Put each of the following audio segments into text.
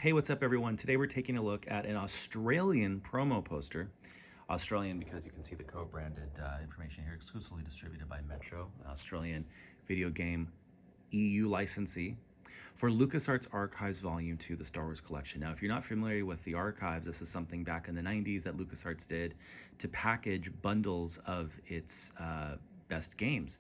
Hey, what's up everyone? Today we're taking a look at an Australian promo poster. Australian because you can see the co-branded information here, exclusively distributed by Metro, an Australian video game EU licensee, for LucasArts Archives Vol II, the Star Wars collection. Now, if you're not familiar with the archives, this is something back in the 90s that LucasArts did to package bundles of its best games.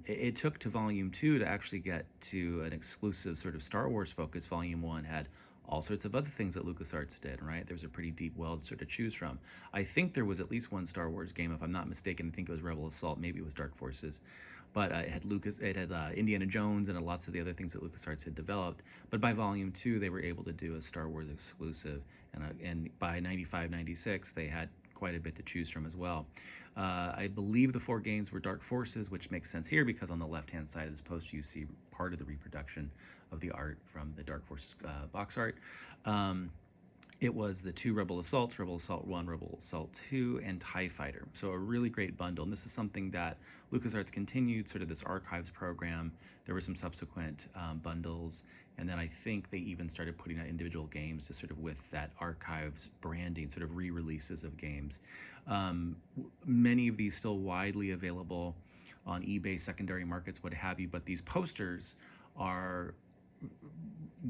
It took to Volume 2 to actually get to an exclusive sort of Star Wars focus. Volume 1 had all sorts of other things that LucasArts did, right? There was a pretty deep well to sort of choose from. I think there was at least one Star Wars game, if I'm not mistaken. I think it was Rebel Assault, maybe it was Dark Forces. But it had Indiana Jones and lots of the other things that LucasArts had developed. But by Volume 2, they were able to do a Star Wars exclusive. And by 95, 96, they had quite a bit to choose from as well. I believe the 4 games were Dark Forces, which makes sense here because on the left-hand side of this poster you see part of the reproduction of the art from the Dark Forces box art. It was the 2 Rebel Assaults, Rebel Assault 1, Rebel Assault 2, and TIE Fighter. So a really great bundle. And this is something that LucasArts continued, sort of this archives program. There were some subsequent bundles. And then I think they even started putting out individual games to sort of with that archives branding, sort of re-releases of games. Many of these still widely available on eBay, secondary markets, what have you. But these posters are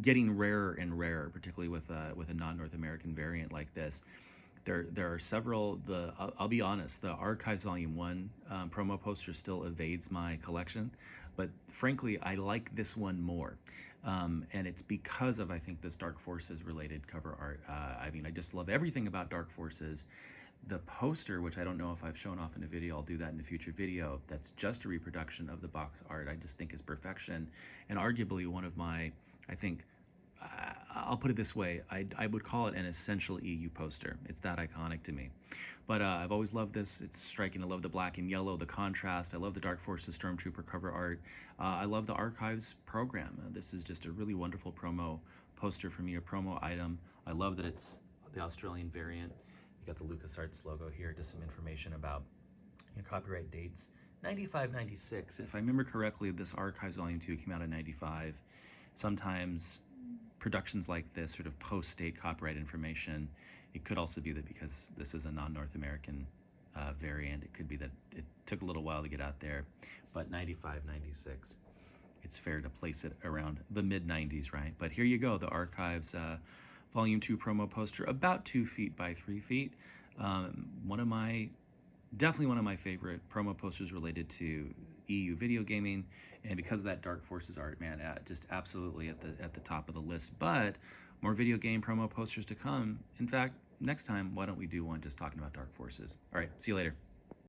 getting rarer and rarer, particularly with a non-North American variant like this. There are several. I'll be honest, the Archives Volume 1 promo poster still evades my collection, but frankly, I like this one more. And it's because of, I think, this Dark Forces related cover art. I mean, I just love everything about Dark Forces. The poster, which I don't know if I've shown off in a video, I'll do that in a future video, that's just a reproduction of the box art, I just think is perfection, and arguably one of my, I think, I'll put it this way, I would call it an essential EU poster. It's that iconic to me. But I've always loved this. It's striking. I love the black and yellow, the contrast. I love the Dark Forces Stormtrooper cover art. I love the Archives program. This is just a really wonderful promo poster for me, a promo item. I love that it's the Australian variant. You got the LucasArts logo here, just some information about copyright dates. 95, 96. If I remember correctly, this Archives Volume 2 came out in 95. Sometimes productions like this sort of post-state copyright information, it could also be that because this is a non-North American variant, it could be that it took a little while to get out there, but 95, 96, it's fair to place it around the mid-90s, right? But here you go, the Archives Volume 2 promo poster, about 2 feet by 3 feet. Definitely one of my favorite promo posters related to EU video gaming, and because of that Dark Forces art, man, just absolutely at the top of the list. But more video game promo posters to come. In fact, next time, why don't we do one just talking about Dark Forces? All right, see you later.